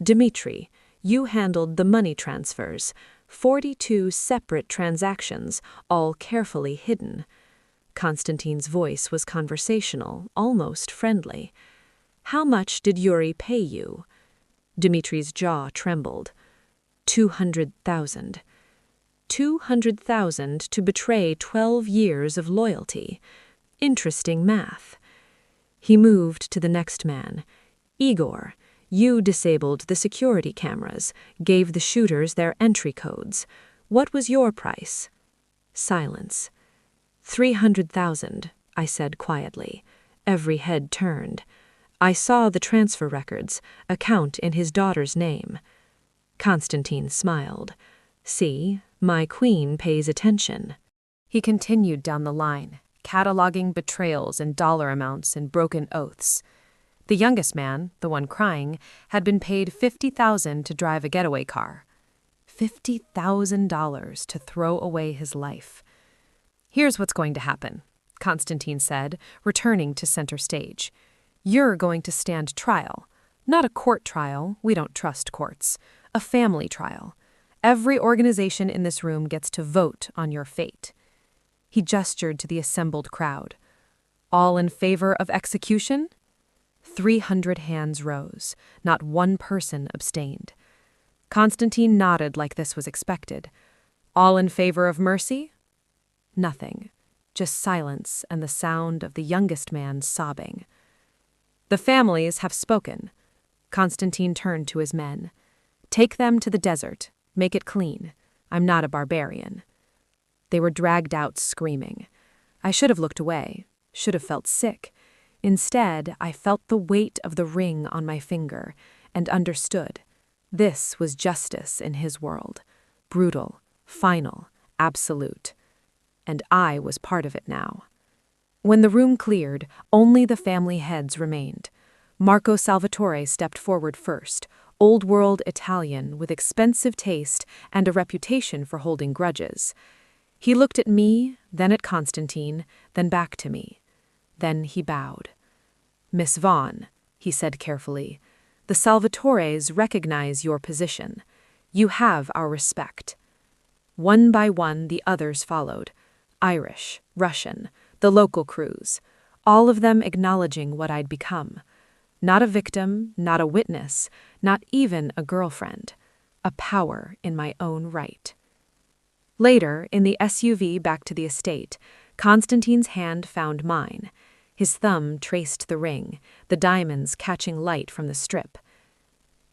"Dmitri, you handled the money transfers, 42 separate transactions, all carefully hidden." Konstantin's voice was conversational, almost friendly. "How much did Yuri pay you?" Dmitri's jaw trembled. 200,000. 200,000 to betray 12 years of loyalty. Interesting math. He moved to the next man. "Igor, you disabled the security cameras, gave the shooters their entry codes. What was your price?" Silence. 300,000, I said quietly. Every head turned. I saw the transfer records, account in his daughter's name. Konstantin smiled. "See, my queen pays attention." He continued down the line, cataloging betrayals and dollar amounts and broken oaths. The youngest man, the one crying, had been paid 50,000 to drive a getaway car. $50,000 to throw away his life. "Here's what's going to happen," Konstantin said, returning to center stage. "You're going to stand trial. Not a court trial, we don't trust courts. A family trial. Every organization in this room gets to vote on your fate." He gestured to the assembled crowd. "All in favor of execution?" 300 hands rose. Not one person abstained. Konstantin nodded like this was expected. "All in favor of mercy?" Nothing. Just silence and the sound of the youngest man sobbing. "The families have spoken." Konstantin turned to his men. "Take them to the desert. Make it clean. I'm not a barbarian." They were dragged out screaming. I should have looked away, should have felt sick. Instead, I felt the weight of the ring on my finger and understood. This was justice in his world. Brutal, final, absolute. And I was part of it now. When the room cleared, only the family heads remained. Marco Salvatore stepped forward first, old-world Italian with expensive taste and a reputation for holding grudges. He looked at me, then at Konstantin, then back to me. Then he bowed. "Miss Vaughn," he said carefully, "the Salvatores recognize your position. You have our respect." One by one, the others followed. Irish, Russian, the local crews, all of them acknowledging what I'd become. Not a victim, not a witness, not even a girlfriend. a power in my own right. Later, in the SUV back to the estate, Konstantin's hand found mine. His thumb traced the ring, the diamonds catching light from the strip.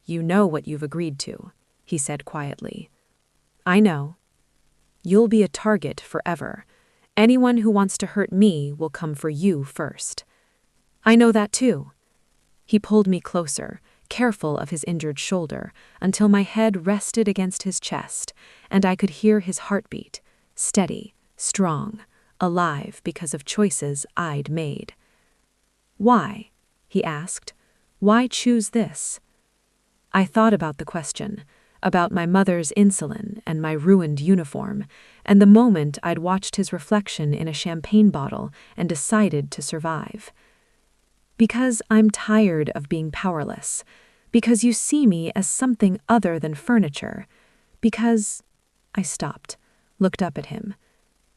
"You know what you've agreed to," he said quietly. "I know. You'll be a target forever. Anyone who wants to hurt me will come for you first." "I know that too." He pulled me closer, careful of his injured shoulder, until my head rested against his chest, and I could hear his heartbeat, steady, strong, alive because of choices I'd made. "Why?" he asked. "Why choose this?" I thought about the question, about my mother's insulin and my ruined uniform, and the moment I'd watched his reflection in a champagne bottle and decided to survive. "Because I'm tired of being powerless. Because you see me as something other than furniture. Because—" I stopped, looked up at him.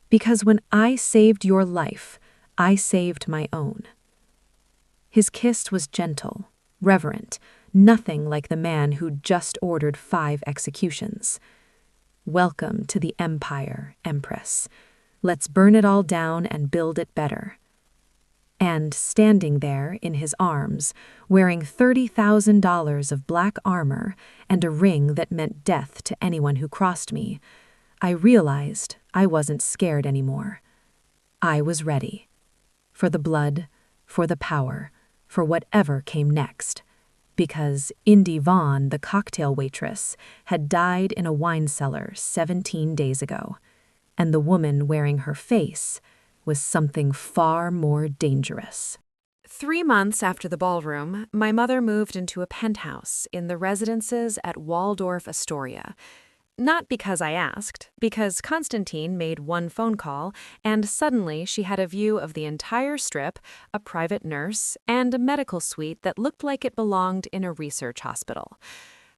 "Because when I saved your life, I saved my own." His kiss was gentle, reverent, nothing like the man who'd just ordered 5 executions. "Welcome to the Empire, Empress. Let's burn it all down and build it better." And standing there in his arms, wearing $30,000 of black armor and a ring that meant death to anyone who crossed me, I realized I wasn't scared anymore. I was ready. For the blood, for the power, for whatever came next. Because Indy Vaughn, the cocktail waitress, had died in a wine cellar 17 days ago, and the woman wearing her face was something far more dangerous. 3 months after the ballroom, my mother moved into a penthouse in the residences at Waldorf Astoria. Not because I asked, because Konstantin made one phone call, and suddenly she had a view of the entire strip, a private nurse, and a medical suite that looked like it belonged in a research hospital.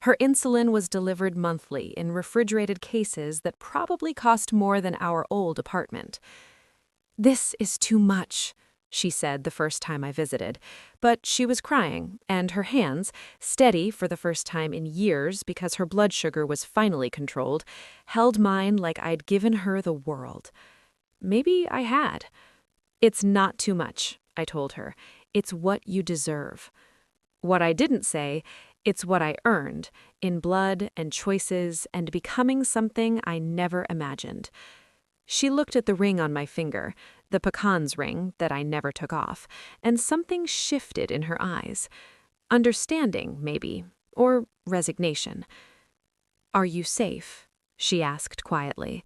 Her insulin was delivered monthly in refrigerated cases that probably cost more than our old apartment. "This is too much," she said the first time I visited, but she was crying, and her hands, steady for the first time in years because her blood sugar was finally controlled, held mine like I'd given her the world. Maybe I had. "It's not too much," I told her. "It's what you deserve." What I didn't say, it's what I earned, in blood and choices and becoming something I never imagined. She looked at the ring on my finger, the pecans ring that I never took off, and something shifted in her eyes. Understanding, maybe, or resignation. "Are you safe?" she asked quietly.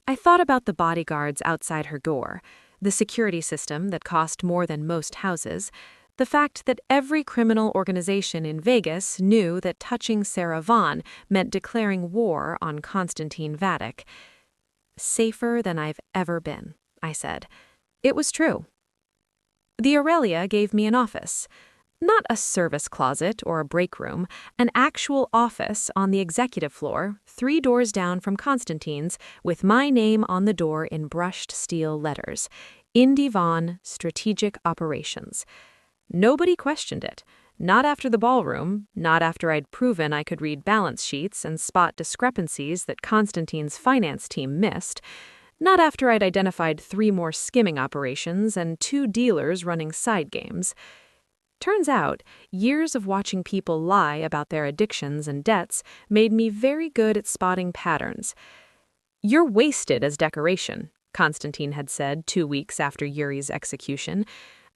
I thought about the bodyguards outside her door, the security system that cost more than most houses, the fact that every criminal organization in Vegas knew that touching Sarah Vaughn meant declaring war on Konstantin Vadik. "Safer than I've ever been," I said. It was true. The Aurelia gave me an office. Not a service closet or a break room, an actual office on the executive floor, 3 doors down from Konstantin's, with my name on the door in brushed steel letters. Indy Vaughn, Strategic Operations. Nobody questioned it. Not after the ballroom, not after I'd proven I could read balance sheets and spot discrepancies that Konstantin's finance team missed, not after I'd identified 3 more skimming operations and 2 dealers running side games. Turns out, years of watching people lie about their addictions and debts made me very good at spotting patterns. "You're wasted as decoration," Konstantin had said 2 weeks after Yuri's execution.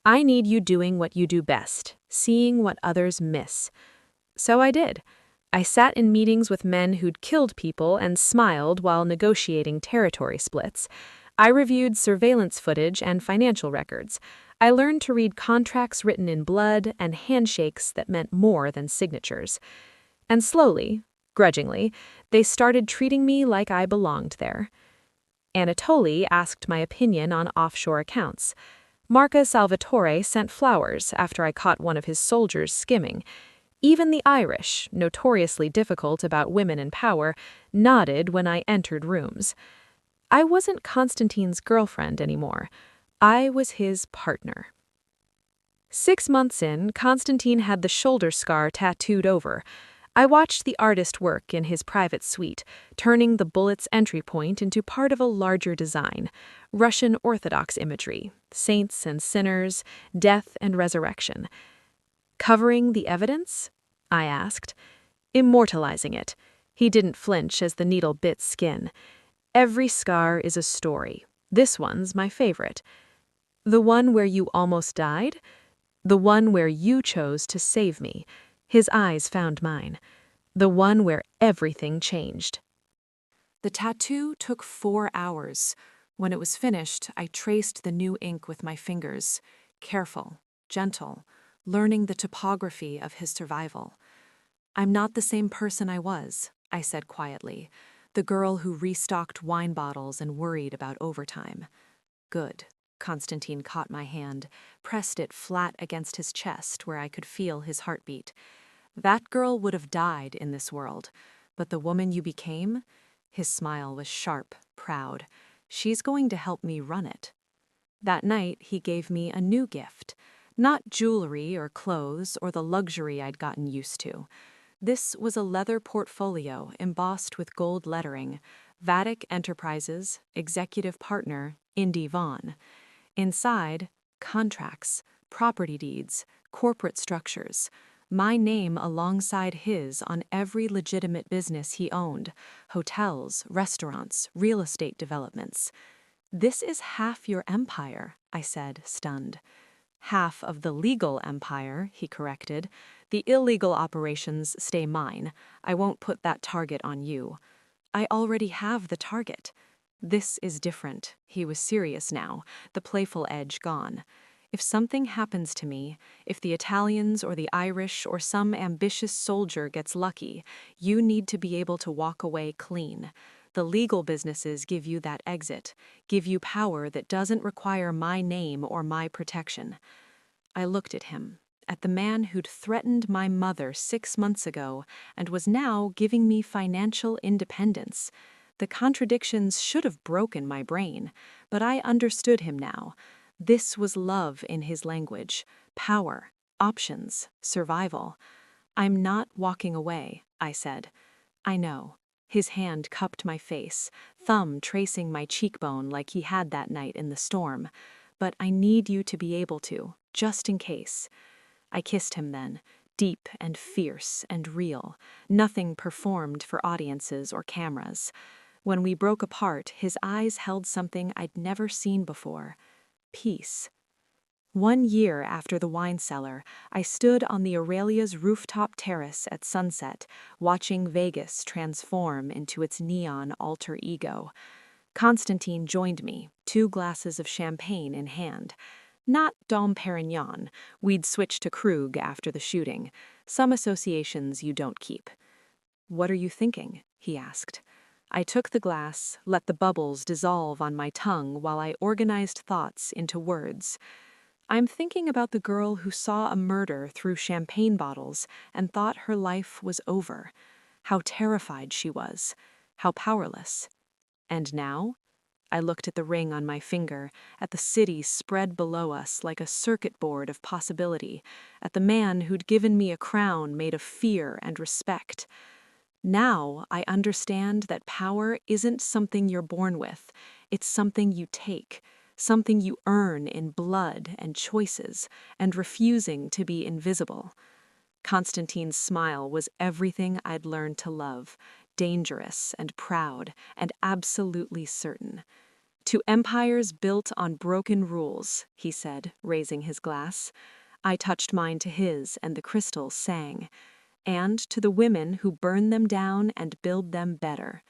"I need you doing what you do best, seeing what others miss." So I did. I sat in meetings with men who'd killed people and smiled while negotiating territory splits. I reviewed surveillance footage and financial records. I learned to read contracts written in blood and handshakes that meant more than signatures. And slowly, grudgingly, they started treating me like I belonged there. Anatoly asked my opinion on offshore accounts. Marca Salvatore sent flowers after I caught one of his soldiers skimming. Even the Irish, notoriously difficult about women in power, nodded when I entered rooms. I wasn't Konstantin's girlfriend anymore. I was his partner. 6 months in, Konstantin had the shoulder scar tattooed over. I watched the artist work in his private suite, turning the bullet's entry point into part of a larger design. Russian Orthodox imagery, saints and sinners, death and resurrection. Covering the evidence? I asked. Immortalizing it. He didn't flinch as the needle bit skin. Every scar is a story. This one's my favorite. The one where you almost died? The one where you chose to save me. His eyes found mine. The one where everything changed. The tattoo took 4 hours. When it was finished, I traced the new ink with my fingers, careful, gentle, learning the topography of his survival. I'm not the same person I was, I said quietly, the girl who restocked wine bottles and worried about overtime. Good. Konstantin caught my hand, pressed it flat against his chest where I could feel his heartbeat. That girl would have died in this world, but the woman you became? His smile was sharp, proud. She's going to help me run it. That night, he gave me a new gift. Not jewelry or clothes or the luxury I'd gotten used to. This was a leather portfolio embossed with gold lettering, Vadik Enterprises, Executive Partner, Indy Vaughn. Inside, contracts, property deeds, corporate structures, my name alongside his on every legitimate business he owned, hotels, restaurants, real estate developments. This is half your empire, I said, stunned. Half of the legal empire, he corrected. The illegal operations stay mine. I won't put that target on you. I already have the target. This is different. He was serious now, the playful edge gone. If something happens to me, if the Italians or the Irish or some ambitious soldier gets lucky, you need to be able to walk away clean. The legal businesses give you that exit, give you power that doesn't require my name or my protection. I looked at him, at the man who'd threatened my mother 6 months ago and was now giving me financial independence. The contradictions should have broken my brain, but I understood him now. This was love in his language, power, options, survival. I'm not walking away, I said. I know. His hand cupped my face, thumb tracing my cheekbone like he had that night in the storm. But I need you to be able to, just in case. I kissed him then, deep and fierce and real, nothing performed for audiences or cameras. When we broke apart, his eyes held something I'd never seen before. Peace. 1 year after the wine cellar, I stood on the Aurelia's rooftop terrace at sunset, watching Vegas transform into its neon alter ego. Konstantin joined me, 2 glasses of champagne in hand. Not Dom Pérignon. We'd switched to Krug after the shooting. Some associations you don't keep. What are you thinking? He asked. I took the glass, let the bubbles dissolve on my tongue while I organized thoughts into words. I'm thinking about the girl who saw a murder through champagne bottles and thought her life was over. How terrified she was. How powerless. And now? I looked at the ring on my finger, at the city spread below us like a circuit board of possibility, at the man who'd given me a crown made of fear and respect. Now I understand that power isn't something you're born with. It's something you take, something you earn in blood and choices, and refusing to be invisible. Konstantin's smile was everything I'd learned to love, dangerous and proud and absolutely certain. To empires built on broken rules, he said, raising his glass. I touched mine to his, and the crystal sang. And to the women who burn them down and build them better.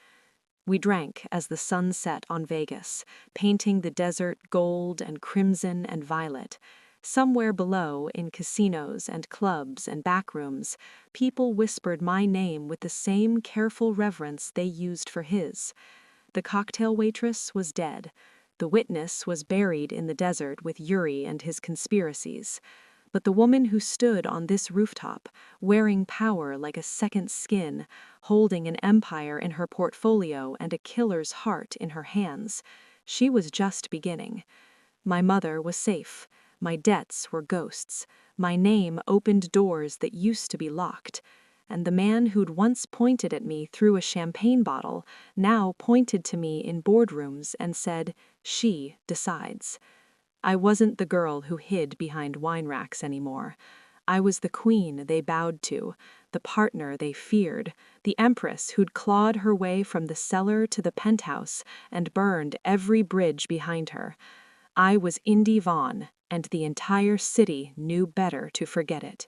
We drank as the sun set on Vegas, painting the desert gold and crimson and violet. Somewhere below, in casinos and clubs and backrooms, people whispered my name with the same careful reverence they used for his. The cocktail waitress was dead. The witness was buried in the desert with Yuri and his conspiracies. But the woman who stood on this rooftop, wearing power like a second skin, holding an empire in her portfolio and a killer's heart in her hands, she was just beginning. My mother was safe. My debts were ghosts. My name opened doors that used to be locked. and the man who'd once pointed at me through a champagne bottle now pointed to me in boardrooms and said, "She decides." I wasn't the girl who hid behind wine racks anymore. I was the queen they bowed to, the partner they feared, the empress who'd clawed her way from the cellar to the penthouse and burned every bridge behind her. I was Indy Vaughn, and the entire city knew better to forget it.